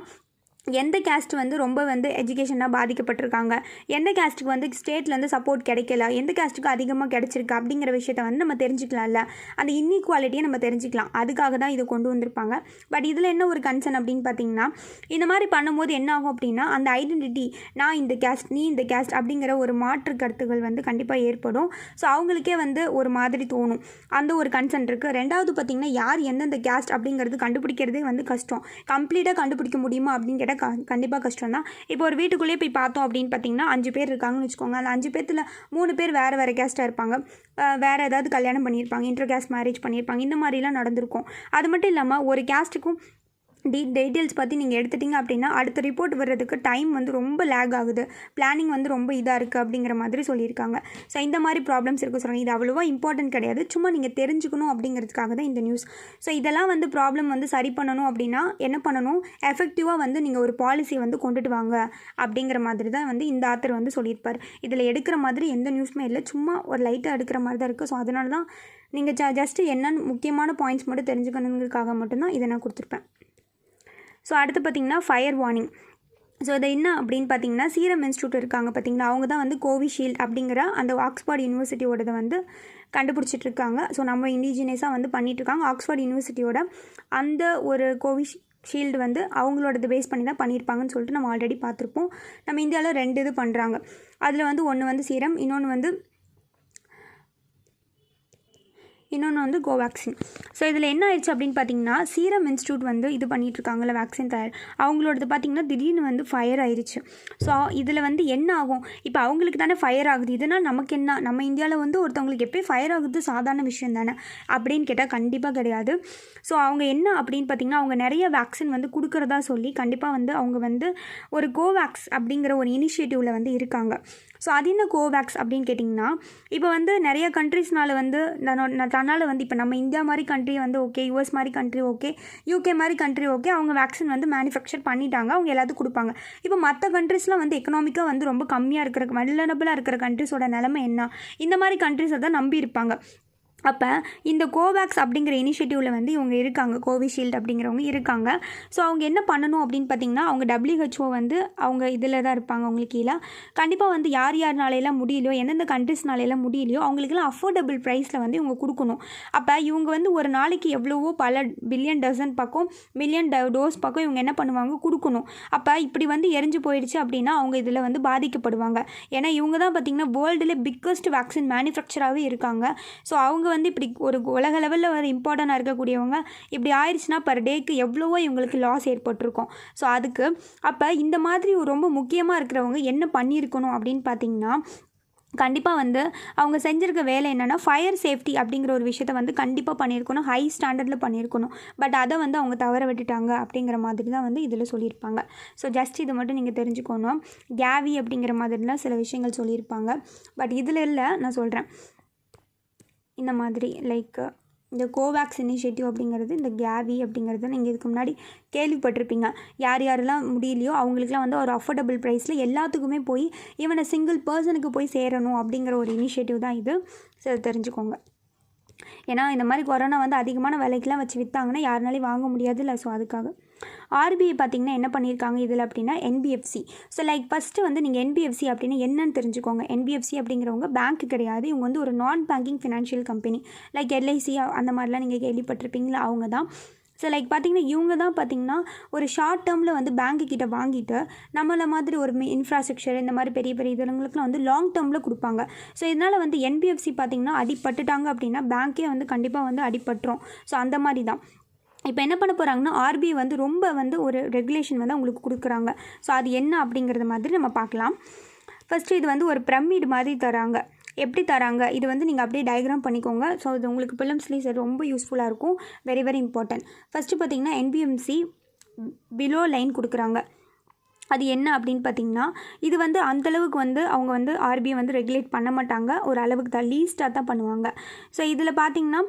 எந்த கேஸ்ட் வந்து ரொம்ப வந்து எஜுகேஷனாக பாதிக்கப்பட்டிருக்காங்க, எந்த கேஸ்ட்டுக்கு வந்து ஸ்டேட்லேருந்து சப்போர்ட் கிடைக்கல, எந்த கேஸ்ட்டுக்கு அதிகமாக கிடைச்சிருக்கு அப்படிங்கிற விஷயத்த வந்து நம்ம தெரிஞ்சுக்கலாம்ல. அந்த இன்இக்வாலிட்டியை நம்ம தெரிஞ்சுக்கலாம். அதுக்காக தான் இதை கொண்டு வந்திருப்பாங்க. பட் இதில் என்ன ஒரு கன்சர்ன் அப்படின்னு பார்த்தீங்கன்னா இந்த மாதிரி பண்ணும்போது என்ன ஆகும் அப்படின்னா அந்த ஐடென்டிட்டி, நான் இந்த கேஸ்ட் நீ இந்த கேஸ்ட் அப்படிங்கிற ஒரு மாற்று கருத்துக்கள் வந்து கண்டிப்பாக ஏற்படும். ஸோ அவங்களுக்கே வந்து ஒரு மாதிரி தோணும். அந்த ஒரு கன்சர்ன் இருக்குது. ரெண்டாவது பார்த்திங்கன்னா யார் எந்தெந்த கேஸ்ட் அப்படிங்கிறது கண்டுபிடிக்கிறதே வந்து கஷ்டம். கம்ப்ளீட்டாக கண்டுபிடிக்க முடியுமா அப்படின்னு கேட்டால் கண்டிப்பாக கஷ்டம் தான். இப்போ ஒரு வீட்டுக்குள்ளேயே போய் பார்த்தோம் அப்படின்னு பார்த்தீங்கன்னா 5 பேர் இருக்காங்கன்னு வச்சுக்கோங்க. அந்த 5 பேர்த்தில் 3 பேர் வேறு கேஸ்ட்டாக இருப்பாங்க, வேறு ஏதாவது கல்யாணம் பண்ணியிருப்பாங்க, இன்டர் கேஸ்ட் மேரேஜ் பண்ணியிருப்பாங்க. இந்த மாதிரிலாம் நடந்திருக்கும். அது மட்டும் இல்லாமல் ஒரு கேஸ்ட்டுக்கும் டீட்டெயில்ஸ் பற்றி நீங்கள் எடுத்துட்டிங்க அப்படின்னா அடுத்த ரிப்போர்ட் வர்றதுக்கு டைம் வந்து ரொம்ப லேக் ஆகுது, பிளானிங் வந்து ரொம்ப இதாக இருக்குது அப்படிங்கிற மாதிரி சொல்லியிருக்காங்க. ஸோ இந்த மாதிரி ப்ராப்ளம்ஸ் இருக்குது சொல்கிறாங்க. இது அவ்வளோவா இம்பார்ட்டன்ட் கிடையாது, சும்மா நீங்கள் தெரிஞ்சுக்கணும் அப்படிங்கிறதுக்காக தான் இந்த நியூஸ். ஸோ இதெல்லாம் வந்து ப்ராப்ளம் வந்து சரி பண்ணணும் அப்படின்னா என்ன பண்ணணும், எஃபெக்டிவாக வந்து நீங்கள் ஒரு பாலிசி வந்து கொண்டுட்டு வாங்க அப்படிங்கிற மாதிரி தான் வந்து இந்த ஆத்தர் வந்து சொல்லியிருப்பார். இதில் எடுக்கிற மாதிரி எந்த நியூஸுமே இல்லை, சும்மா ஒரு லைட்டாக எடுக்கிற மாதிரி தான் இருக்குது. ஸோ அதனால தான் நீங்கள் ஜஸ்ட்டு என்னென்னு முக்கியமான பாயிண்ட்ஸ் மட்டும் தெரிஞ்சுக்கணுங்கிறதுக்காக மட்டும்தான் இதை நான் கொடுத்துருப்பேன். ஸோ அடுத்து பார்த்திங்கன்னா ஃபயர் வார்னிங். ஸோ இது என்ன அப்படின்னு பார்த்தீங்கன்னா சீரம் இன்ஸ்டியூட் இருக்காங்க பார்த்திங்கன்னா, அவங்க தான் வந்து கோவிஷீல்டு அப்படிங்கிற அந்த ஆக்ஸ்ஃபோர்ட் யூனிவர்சிட்டியோட வந்து கண்டுபிடிச்சிட்ருக்காங்க. ஸோ நம்ம இண்டிஜினியஸாக வந்து பண்ணிகிட்ருக்காங்க. ஆக்ஸ்ஃபோர்ட் யூனிவர்சிட்டியோட அந்த ஒரு கோவிஷீல்டு வந்து அவங்களோடது பேஸ் பண்ணி தான் பண்ணியிருப்பாங்கன்னு சொல்லிட்டு நம்ம ஆல்ரெடி பார்த்துருப்போம். நம்ம இந்தியாவில் 2 இது பண்ணுறாங்க. அதில் வந்து ஒன்று வந்து சீரம், இன்னொன்று வந்து கோவேக்சின். ஸோ இதில் என்ன ஆயிடுச்சு அப்படின்னு பார்த்தீங்கன்னா சீரம் இன்ஸ்டியூட் வந்து இது பண்ணிகிட்ருக்காங்கல்ல வேக்சின் தயார், அவங்களோடது பார்த்திங்கன்னா திடீர்னு வந்து ஃபயர் ஆயிடுச்சு. ஸோ இதில் வந்து என்ன ஆகும், இப்போ அவங்களுக்கு தானே ஃபயர் ஆகுது, இதனால் நமக்கு என்ன, நம்ம இந்தியாவில் வந்து ஒருத்தவங்களுக்கு எப்போயும் ஃபயர் ஆகுது சாதாரண விஷயம் தானே அப்படின்னு கேட்டால் கண்டிப்பாக கிடையாது. ஸோ அவங்க என்ன அப்படின்னு பார்த்திங்கன்னா அவங்க நிறைய வேக்சின் வந்து கொடுக்குறதா சொல்லி கண்டிப்பாக வந்து அவங்க வந்து ஒரு கோவேக்ஸ் அப்படிங்கிற ஒரு இனிஷியேட்டிவில் வந்து இருக்காங்க. ஸோ அது என்ன கோவேக்ஸ் அப்படின்னு கேட்டிங்கன்னா இப்போ வந்து நிறைய கண்ட்ரீஸ்னால வந்து தன்னால் வந்து இப்போ நம்ம இந்தியா மாதிரி கண்ட்ரி வந்து ஓகே, யூஎஸ் மாதிரி கண்ட்ரி ஓகே, யூகே மாதிரி கண்ட்ரி ஓகே, அவங்க வேக்சின் வந்து மேனுஃபேக்சர் பண்ணிட்டாங்க, அவங்க எல்லாத்துக்கும் கொடுப்பாங்க. இப்போ மற்ற கண்ட்ரீஸ்லாம் வந்து எக்கனாமிக்காக வந்து ரொம்ப கம்மியாக இருக்கிற வல்லனபிளாக இருக்கிற கண்ட்ரிஸோட நிலைமை என்ன, இந்த மாதிரி கண்ட்ரிஸை தான் நம்பி இருப்பாங்க. அப்போ இந்த கோவேக்ஸ் அப்படிங்கிற இனிஷியேட்டிவில் வந்து இவங்க இருக்காங்க, கோவிஷீல்டு அப்படிங்கிறவங்க இருக்காங்க. ஸோ அவங்க என்ன பண்ணணும் அப்படின்னு பார்த்திங்கன்னா, அவங்க WHO வந்து அவங்க இதில் தான் இருப்பாங்க, அவங்களுக்கு கீழே. கண்டிப்பாக வந்து யார் யாருனாலையெல்லாம் முடியலையோ, எந்தெந்த கண்ட்ரிஸ்னாலையெல்லாம் முடியலையோ அவங்களுக்கெல்லாம் அஃபோர்டபுள் ப்ரைஸில் வந்து இவங்க கொடுக்கணும். அப்போ இவங்க வந்து ஒரு நாளைக்கு எவ்வளவோ பல பில்லியன் டசன் பக்கம் மில்லியன் டோஸ் பக்கம் இவங்க என்ன பண்ணுவாங்க, கொடுக்கணும். அப்போ இப்படி வந்து எரிஞ்சு போயிடுச்சு அப்படின்னா அவங்க இதில் வந்து பாதிக்கப்படுவாங்க. ஏன்னா இவங்க தான் பார்த்திங்கன்னா வேர்ல்டில் பிக்கஸ்ட் வேக்சின் மேனுஃபேக்சராகவே இருக்காங்க. ஸோ அவங்க வந்து இப்படி ஒரு உலக லெவலில் ஒரு இம்பார்ட்டண்ட்டாக இருக்கக்கூடியவங்க இப்படி ஆயிடுச்சுன்னா பர் டேக்கு எவ்வளவோ இவங்களுக்கு லாஸ் ஏற்பட்டிருக்கும். ஸோ அதுக்கு அப்போ இந்த மாதிரி ரொம்ப முக்கியமாக இருக்கிறவங்க என்ன பண்ணியிருக்கணும் அப்படின்னு பார்த்திங்கன்னா, கண்டிப்பாக வந்து அவங்க செஞ்சுருக்க வேலை என்னென்னா ஃபயர் சேஃப்டி அப்படிங்கிற ஒரு விஷயத்த வந்து கண்டிப்பாக பண்ணியிருக்கணும், ஹை ஸ்டாண்டர்டில் பண்ணியிருக்கணும். பட் அதை வந்து அவங்க தவற விட்டுட்டாங்க அப்படிங்கிற மாதிரி தான் வந்து இதில் சொல்லியிருப்பாங்க. ஸோ ஜஸ்ட் இது மட்டும் நீங்கள் தெரிஞ்சுக்கணும். கேவி அப்படிங்கிற மாதிரிலாம் சில விஷயங்கள் சொல்லியிருப்பாங்க. பட் இதில் இல்லை, நான் சொல்கிறேன். இந்த மாதிரி லைக் இந்த கோவேக்ஸ் இனிஷியேட்டிவ் அப்படிங்கிறது, இந்த கேவி அப்படிங்கிறது நீங்கள் இதுக்கு முன்னாடி கேள்விப்பட்டிருப்பீங்க. யார் யாரெல்லாம் முடியலையோ அவங்களுக்குலாம் வந்து ஒரு அஃபோர்டபுள் ப்ரைஸில் எல்லாத்துக்குமே போய் ஈவன் சிங்கிள் பர்சனுக்கு போய் சேரணும் அப்படிங்கிற ஒரு இனிஷியேட்டிவ் தான் இது. சரி, தெரிஞ்சுக்கோங்க. ஏன்னா இந்த மாதிரி கொரோனா வந்து அதிகமான விலைக்கெலாம் வச்சு விற்றாங்கன்னா யாருனாலையும் வாங்க முடியாது இல்லை. ஸோ அதுக்காக ஆர்பிஐ பார்த்திங்கன்னா என்ன பண்ணியிருக்காங்க இதில் அப்படின்னா, என்பிஎஃப்சி. ஸோ லைக் ஃபஸ்ட்டு வந்து நீங்கள் என்பிஎஃப்சி அப்படின்னா என்னன்னு தெரிஞ்சுக்கோங்க. என்பிஎஃப்சி அப்படிங்கிறவங்க பேங்க் கிடையாது, இவங்க வந்து ஒரு நான் banking financial company. Like LIC அந்த மாதிரிலாம் நீங்கள் கேள்விப்பட்டிருப்பீங்களா, அவங்க தான். ஸோ லைக் பார்த்திங்கன்னா இவங்க தான் பார்த்திங்கன்னா ஒரு ஷார்ட் டேர்மில் வந்து பேங்க்கு கிட்ட வாங்கிட்டு நம்மளை மாதிரி ஒரு இன்ஃப்ராஸ்ட்ரக்சர் இந்த மாதிரி பெரிய பெரிய இதுங்களுக்குலாம் வந்து லாங் டேர்மில் கொடுப்பாங்க. ஸோ இதனால் வந்து என்பிஎஃப்சி பார்த்திங்கன்னா அடிப்பட்டுட்டாங்க அப்படின்னா பேங்க்கே வந்து கண்டிப்பாக வந்து அடிப்பட்டுரும். ஸோ அந்த மாதிரி தான் இப்போ என்ன பண்ண போகிறாங்கன்னா, ஆர்பிஐ வந்து ரொம்ப வந்து ஒரு ரெகுலேஷன் வந்து அவங்களுக்கு கொடுக்குறாங்க. ஸோ அது என்ன அப்படிங்கிறது மாதிரி நம்ம பார்க்கலாம். ஃபஸ்ட்டு இது வந்து ஒரு பிரமிட் மாதிரி தராங்க. எப்படி தராங்க இது வந்து நீங்கள் அப்படியே டயக்ராம் பண்ணிக்கோங்க. ஸோ இது உங்களுக்கு பிலிம்ஸ்லேயும் ரொம்ப யூஸ்ஃபுல்லாக இருக்கும். Very very important. ஃபஸ்ட்டு பார்த்திங்கன்னா என்பிஎஃப்சி பிலோ லைன் கொடுக்குறாங்க. அது என்ன அப்படின்னு பார்த்திங்கன்னா, இது வந்து அந்தளவுக்கு வந்து அவங்க வந்து ஆர்பிஐ வந்து ரெகுலேட் பண்ண மாட்டாங்க, ஒரு அளவுக்கு தான் லீஸ்ட்டாக தான் பண்ணுவாங்க. ஸோ இதில் பார்த்திங்கன்னா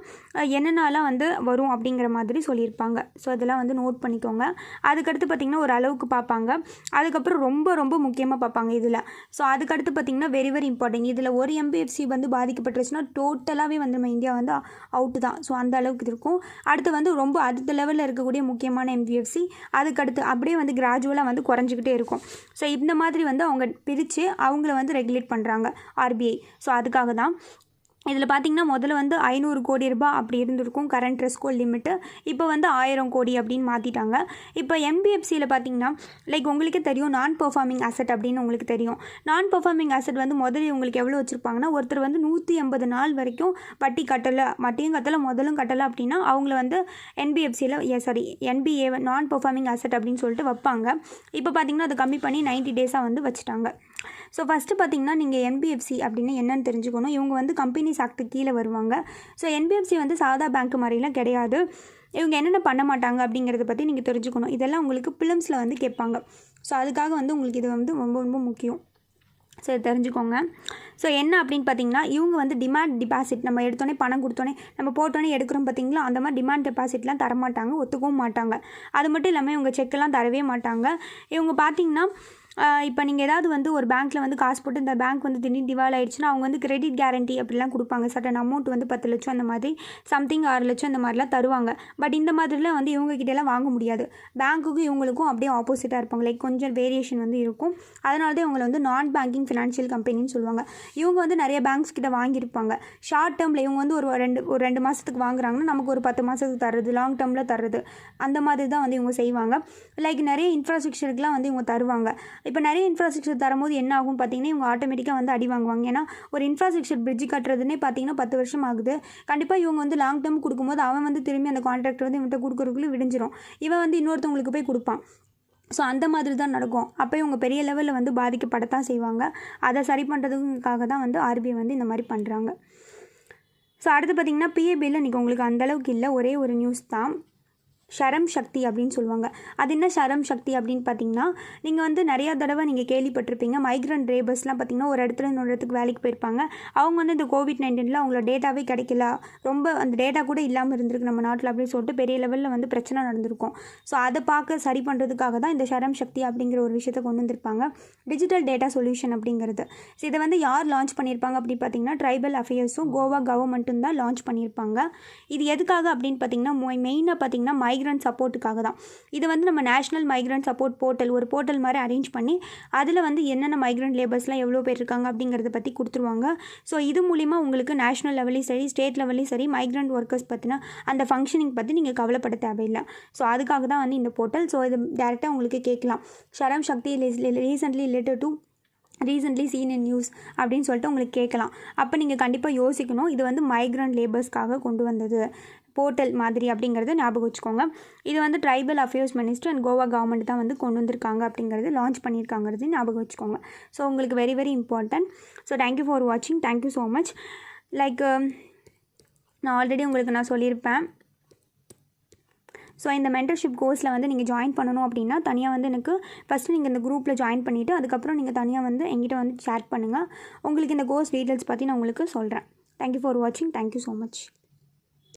என்னென்னலாம் வந்து வரும் அப்படிங்கிற மாதிரி சொல்லியிருப்பாங்க. ஸோ அதெல்லாம் வந்து நோட் பண்ணிக்கோங்க. அதுக்கடுத்து பார்த்திங்கன்னா ஒரு அளவுக்கு பார்ப்பாங்க. அதுக்கப்புறம் ரொம்ப ரொம்ப முக்கியமாக பார்ப்பாங்க இதில். ஸோ அதுக்கடுத்து பார்த்திங்கன்னா வெரி வெரி இம்பார்ட்டன்ட். இதில் ஒரு என்பிஎஃப்சி வந்து பாதிக்கப்பட்டுருச்சுன்னா டோட்டலாகவே வந்து நம்ம இந்தியா வந்து அவுட்டு தான். ஸோ அந்த அளவுக்கு இருக்கும். அடுத்து வந்து ரொம்ப அடுத்த லெவலில் இருக்கக்கூடிய முக்கியமான என்பிஎஃப்சி, அதுக்கடுத்து அப்படியே வந்து கிராஜுவலாக வந்து குறைஞ்சிக்கிட்டு இருக்கும். ஸோ இந்த மாதிரி வந்து அவங்க பிரித்து அவங்கள வந்து ரெகுலேட் பண்ணுறாங்க ஆர்பிஐ. ஸோ அதுக்காக தான் இதில் பார்த்திங்கன்னா முதல்ல வந்து 500 கோடி ரூபாய் அப்படி இருந்திருக்கும் கரண்ட் ரெஸ்கோ லிமிட்டு. இப்போ வந்து 1000 கோடி அப்படின்னு மாற்றிட்டாங்க. இப்போ என்பிஎஃப்சியில் பார்த்திங்கன்னா லைக் உங்களுக்கே தெரியும் நான் பெர்ஃபார்மிங் அசட் அப்படின்னு உங்களுக்கு தெரியும். நான் பெர்ஃபார்மிங் அசட் வந்து முதல்ல உங்களுக்கு எவ்வளோ வச்சுருப்பாங்கன்னா, ஒருத்தர் வந்து 180 நாள் வரைக்கும் வட்டியும் கட்டலை முதலும் கட்டலை அப்படின்னா அவங்கள வந்து என்பிஏ நான் பெர்ஃபார்மிங் அசட் அப்படின்னு சொல்லிட்டு வைப்பாங்க. இப்போ பார்த்திங்கன்னா அதை கம்மி பண்ணி 90 டேஸாக வந்து வச்சுட்டாங்க. ஸோ ஃபஸ்ட்டு பார்த்திங்கன்னா நீங்கள் என்பிஎஃப்சி அப்படின்னு என்னென்னு தெரிஞ்சுக்கணும். இவங்க வந்து கம்பெனிஸ் ஆக்ட்டுக்கு கீழே வருவாங்க. ஸோ என்பிஎஃப்சி வந்து சாதா பேங்க் மாதிரிலாம் கிடையாது. இவங்க என்னென்ன பண்ண மாட்டாங்க அப்படிங்கிறத பற்றி நீங்கள் தெரிஞ்சுக்கணும். இதெல்லாம் உங்களுக்கு பிலிம்ஸில் வந்து கேட்பாங்க. ஸோ அதுக்காக வந்து உங்களுக்கு இது வந்து ரொம்ப ரொம்ப முக்கியம். ஸோ தெரிஞ்சுக்கோங்க. ஸோ என்ன அப்படின்னு பார்த்தீங்கன்னா, இவங்க வந்து டிமாண்ட் டிபாசிட் நம்ம எடுத்தோடனே பணம் கொடுத்தோன்னே நம்ம போட்டோன்னே எடுக்கிறோம் பார்த்திங்களா, அந்த மாதிரி டிமாண்ட் டெபாசிட்லாம் தரமாட்டாங்க, ஒத்துக்கவும் மாட்டாங்க. அது மட்டும் இல்லாமல் இவங்க செக்கெல்லாம் தரவே மாட்டாங்க. இவங்க பார்த்திங்கன்னா இப்போ நீங்கள் ஏதாவது வந்து ஒரு பேங்க்கில் வந்து காசு போட்டு இந்த பேங்க் வந்து திடீர்னு திவால் ஆகிடுச்சுன்னா அவங்க வந்து கிரெடிட் கேரண்டி அப்படிலாம் கொடுப்பாங்க. சர்டன் அமௌண்ட் வந்து 10 லட்சம் அந்த மாதிரி சம்திங் 6 லட்சம் இந்த மாதிரிலாம் தருவாங்க. பட் இந்த மாதிரிலாம் வந்து இவங்ககிட்டலாம் வாங்க முடியாது. பேங்க்குக்கும் இவங்களுக்கும் அப்படியே ஆப்போசிட்டாக இருப்பாங்க. லைக் கொஞ்சம் வேரியேஷன் வந்து இருக்கும். அதனால தான் இவங்களை வந்து நான் பேங்கிங் ஃபினான்ஷியல் கம்பெனின்னு சொல்லுவாங்க. இவங்க வந்து நிறைய பேங்க்ஸ் கிட்ட வாங்கியிருப்பாங்க. ஷார்ட் டேர்மில் இவங்க வந்து ஒரு ரெண்டு மாதத்துக்கு வாங்குறாங்கன்னா நமக்கு ஒரு 10 மாதத்துக்கு தர்றது, லாங் டேர்மில் தர்றது, அந்த மாதிரி தான் வந்து இவங்க செய்வாங்க. லைக் நிறைய இன்ஃப்ராஸ்ட்ரக்சருக்குலாம் வந்து இவங்க தருவாங்க. இப்போ நிறைய இன்ஃப்ராஸ்ட்ரக்சர் தரும்போது என்ன ஆகும் பார்த்தீங்கன்னா, இவங்க ஆட்டோமேட்டிக்காக வந்து அடி வாங்குவாங்க. ஏன்னா ஒரு இன்ஃப்ராஸ்ட்ரக்சர் பிரிட்ஜ் கட்டுறதுன்னே பார்த்தீங்கன்னா 10 வருஷம் ஆகுது. கண்டிப்பாக இவங்க வந்து லாங் டேர்ம் கொடுக்கும்போது அவன் வந்து திரும்பி அந்த கான்ட்ராக்ட் வந்து இவன்கிட்ட கொடுக்குறதுக்குள்ளே விடிஞ்சிடும். இவன் வந்து இன்னொருத்தவங்களுக்கு போய் கொடுப்பான். ஸோ அந்த மாதிரி தான் நடக்கும். அப்போ இவங்க பெரிய லெவலில் வந்து பாதிக்கப்படத்தான் செய்வாங்க. அதை சரி பண்ணுறதுக்காக தான் வந்து ஆர்பிஐ வந்து இந்த மாதிரி பண்ணுறாங்க. ஸோ அடுத்து பார்த்திங்கன்னா பிஏபியில் இன்றைக்கி உங்களுக்கு அந்தளவுக்கு இல்லை, ஒரே ஒரு நியூஸ் தான். ஷரம் சக்தி அப்படின்னு சொல்லுவாங்க. அது என்ன ஷரம் சக்தி அப்படின்னு பார்த்தீங்கன்னா, நீங்கள் வந்து நிறையா தடவை நீங்கள் கேள்விப்பட்டிருப்பீங்க. மைக்ரண்ட் லேபர்ஸ்லாம் பார்த்தீங்கன்னா ஒரு இடத்துல இன்னொரு இடத்துக்கு வேலைக்கு போயிருப்பாங்க. அவங்க வந்து இந்த கோவிட்-19ல் அவங்களோட டேட்டாவே கிடைக்கல, ரொம்ப அந்த டேட்டா கூட இல்லாமல் இருந்திருக்கு நம்ம நாட்டில் அப்படின்னு சொல்லிட்டு பெரிய லெவலில் வந்து பிரச்சனை நடந்திருக்கும். ஸோ அதை பார்க்க சரி பண்ணுறதுக்காக தான் இந்த ஷரம் சக்தி அப்படிங்கிற ஒரு விஷயத்தை கொண்டு வந்திருப்பாங்க, டிஜிட்டல் டேட்டா சொல்யூஷன் அப்படிங்கிறது. ஸோ இதை வந்து யார் லான்ச் பண்ணியிருப்பாங்க அப்படின்னு பார்த்தீங்கன்னா, ட்ரைபல் அஃபேர்ஸும் கோவா கவர்மெண்ட்டும் தான் லான்ச் பண்ணியிருப்பாங்க. இது எதுக்காக அப்படின்னு பார்த்தீங்கன்னா, மெயினாக பார்த்தீங்கன்னா மைக்ரண்ட் சப்போர்ட்டுக்காக தான். இது வந்து நம்ம நேஷ்னல் மைக்ரண்ட் சப்போர்ட் போர்ட்டல், ஒரு போர்ட்டல் மாதிரி அரேஞ்ச் பண்ணி அதில் வந்து என்னென்ன மைக்ரண்ட் லேபர்ஸ்லாம் எவ்வளோ பேர் இருக்காங்க அப்படிங்கிறத பற்றி கொடுத்துருவாங்க. ஸோ இது மூலிமா உங்களுக்கு நேஷ்னல் லெவலையும் சரி ஸ்டேட் லெவலையும் சரி மைக்ரண்ட் ஒர்க்கர்ஸ் பற்றின அந்த ஃபங்க்ஷனிங் பற்றி நீங்கள் கவலைப்பட தேவையில்லை. ஸோ அதுக்காக தான் வந்து இந்த போர்ட்டல். ஸோ இது டேரெக்டாக உங்களுக்கு கேட்கலாம், ஷரம் சக்தி ரீசென்ட்லி சீன் இன் நியூஸ் அப்படின்னு சொல்லிட்டு உங்களுக்கு கேட்கலாம். அப்போ நீங்கள் கண்டிப்பாக யோசிக்கணும், இது வந்து மைக்ரண்ட் லேபர்ஸ்க்காக கொண்டு வந்தது போர்ட்டல் மாதிரி அப்படிங்கிறத ஞாபகம் வச்சுக்கோங்க. இது வந்து tribal affairs minister and Goa government தான் வந்து கொண்டு வந்திருக்காங்க அப்படிங்கிறது, லான்ச் பண்ணியிருக்காங்கிறது ஞாபகம் வச்சுக்கோங்க. ஸோ உங்களுக்கு very very important. So thank you for வாட்சிங். Thank you so much. நான் ஆல்ரெடி உங்களுக்கு நான் சொல்லியிருப்பேன். ஸோ இந்த மென்டர்ஷிப் கோர்ஸில் வந்து நீங்கள் ஜாயின் பண்ணணும் அப்படின்னா தனியாக வந்து எனக்கு ஃபஸ்ட்டு நீங்கள் இந்த குரூப்பில் ஜாயின் பண்ணிவிட்டு அதுக்கப்புறம் நீங்கள் தனியாக வந்து என்கிட்ட வந்து சேட் பண்ணுங்கள். உங்களுக்கு இந்த கோர்ஸ் டீட்டெயில்ஸ் பற்றி நான் உங்களுக்கு சொல்கிறேன். தேங்க்யூ ஃபார் வாட்சிங். Thank you so much.